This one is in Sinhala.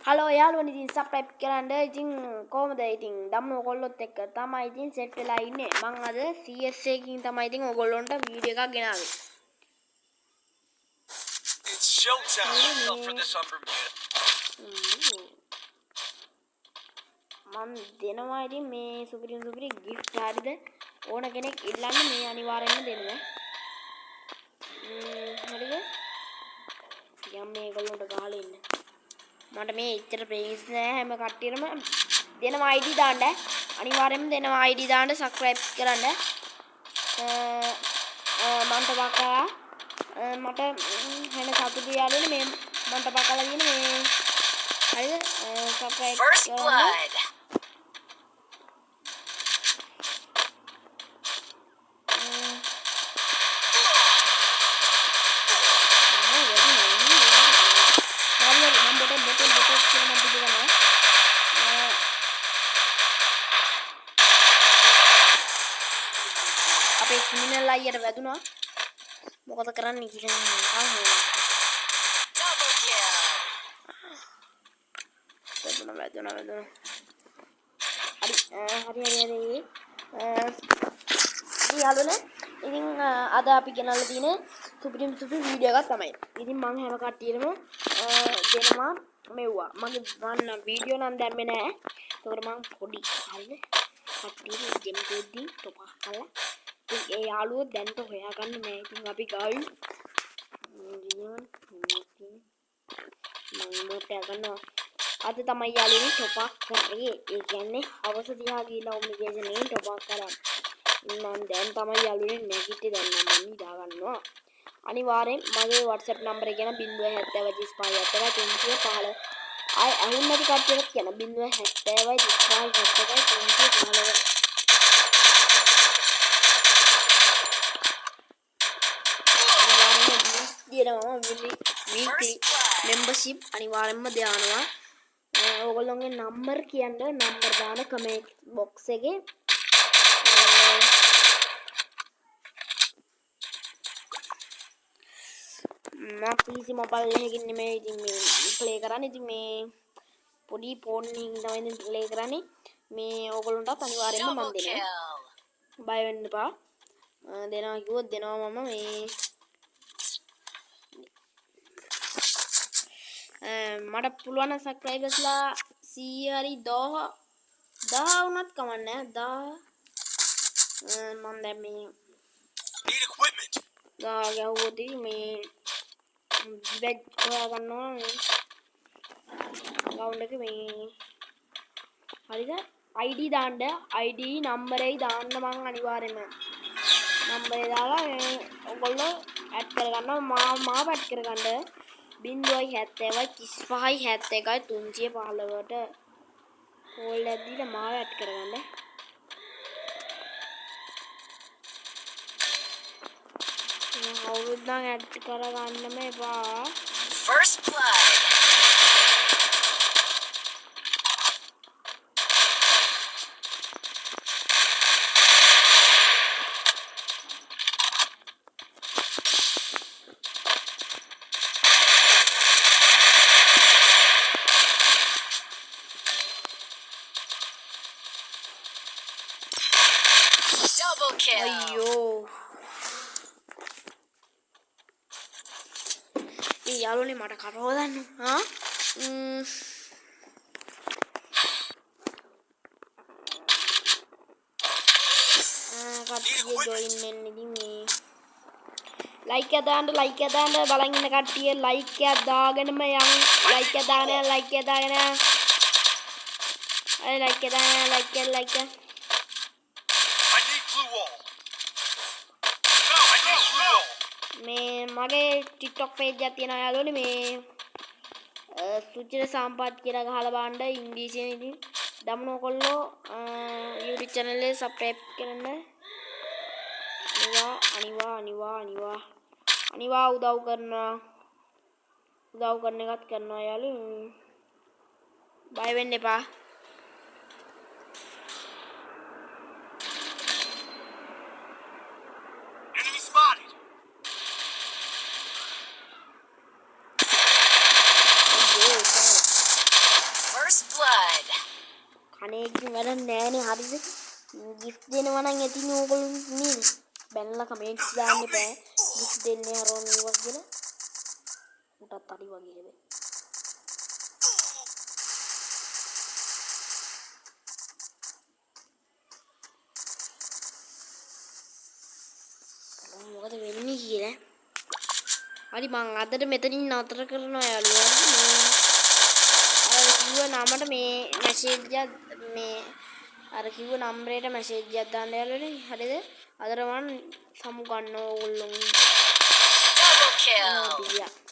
හලෝ යාළුවනි ඉතින් සබ්ස්ක්‍රයිබ් කරන්න. ඉතින් කොහමද ඉතින් දම්ම ඔයගොල්ලොත් එක්ක තමයි ඉතින් සෙට් වෙලා ඉන්නේ. මම අද CS එකකින් තමයි ඉතින් ඔයගොල්ලොන්ට වීඩියෝ එකක් ගෙනාවේ. It's showtime for this Bermuda. මම දෙනවා ඉතින් මේ සුපිරි gift හරිද ඕන කෙනෙක් ඉල්ලන්න මේ අනිවාර්යෙන්ම දෙනවා. හරිද? යම් මේගොල්ලොන්ට ගහලා ඉන්න. මට මේ ඉච්චර ප්‍රේස් නෑ හැම කට්ටියටම දෙනවා ID දාන්න. අනිවාර්යෙන්ම දෙනවා ID දාන්න subscribe කරන්න. මන්ට බකලා මට වෙන සතුටු යාළුවනේ මේ මන්ට බකලා දින මේ හරිද subscribe කරන්න. අපේ ක්‍රිමිනල් අයියට වැදුනා. මොකද කරන්නේ කියලා වැදුනා. හරි. යාළුවනේ ඉතින් අද අපි ගෙනල්ලා තියෙන සුපිරි වීඩියෝ එකක් තමයි. ඉතින් මම හැම කට්ටියටම දෙනවා මෙව්වා. මම වීඩියෝ නම් දැම්මේ නෑ. ඒකට මම පොඩි හරිද කට්ටියට ගෙම් දෙද්දි තොපක් කළා. ඉතින් ඒ යාළුවෝ දැන්ට හොයාගන්න නෑ. ඉතින් අපි ගාවි මම මොට්ට ගන්නවා. අද තමයි යාළුවනේ තොපක් කරේ. ඒ කියන්නේ හවස දිහා ගිහලා ඔම්නිකේෂන් එකෙන් තොපක් කරා. මම දැන් තමයි යාළුවනේ නැගිටි දැන් මම නිදා ගන්නවා. අනිවාර්යෙන් මගේ WhatsApp නම්බර එක ගැන 070 ආය අහුන් නැති කට්ටියට කියන 070 දිනනවා weekly membership අනිවාර්යෙන්ම දානවා. ඔයගොල්ලෝගේ නම්බර් කියන්න නම්බර් දාන කමෙන්ට් බොක්ස් එකේ. මම PC මොබයිල් එකකින් නෙමෙයි ඉතින් මේ ප්ලේ කරන්නේ. ඉතින් මේ පොඩි ෆෝන් එකකින් තමයි ඉතින් ප්ලේ කරන්නේ. මේ ඔයගොල්ලන්ටත් අනිවාර්යෙන්ම මම දෙනවා. බය වෙන්න එපා. දෙනවා කිව්වොත් දෙනවා මම මේ මට පුළුවන් සබ්ස්ක්‍රයිබර්ස්ලා 100 හරි 10 වුණත් කමන්නේ 10 මම දැන් මේ Need equipment. 10 ගහුවොත් මේ බැච් හොයා ගන්නවා මේ account එකේ මේ හරිද ID දාන්න ID නම්බරේ දාන්න මම අනිවාර්යයෙන්ම නම්බරේ දාලා ඔයගොල්ලෝ ඇඩ් කරගන්නවා මාව ඇඩ් කරගන්න 070 35 71 315ට කෝල් එකක් දීලා මාව ඇඩ් කරගන්න. අවුරුද්දක් ඇඩ් කරගන්නම එපා. First blood. Double kill. අයියෝ. ඒ යාළුවනේ මට කරව දාන්න. කට්ටිය ජොයින් වෙන්න ඉතින් මේ ලයික් එක දාන්න බලන් ඉන්න කට්ටිය ලයික් එකක් දාගෙනම යන් ලයික් එක දාගෙන හරි ලයික් එක I need blue wall. No, I need blue wall. මේ මගේ TikTok page එකක් තියෙනවා යාළුවනේ මේ සුචිර සම්පත් කියලා ගහලා බලන්න ඉංග්‍රීසියෙන් ඉතින් දම්නෝ කොල්ලෝ YouTube channel එක subscribe කරන්න. අනිවා උදව් කරන එකත් කරනවා යාළුවෝ. බය වෙන්න එපා. Enemy spotted. First blood. කණේකින් වැඩක් නෑනේ හරිද? gift දෙනවා නම් ඇතිනේ ඕගොල්ලෝ නේද? බැලලා කමෙන්ට්ස් දාන්න එපා. gift දෙන්නේ අරෝ මේවා කියලා. උටත් හරි වගේ හැබැයි. මොකද වෙන්නේ කියලා. හරි මං අදට මෙතනින් නතර කරනවා යාළුවා. අර කිව්ව නමට මේ මැසේජ් එකක් මේ අර කිව්ව නම්බරේට මැසේජ් එකක් දාන්න යාළුවනේ. හරිද? අදට මම සමු ගන්නවා ඕගොල්ලෝ. Double kill.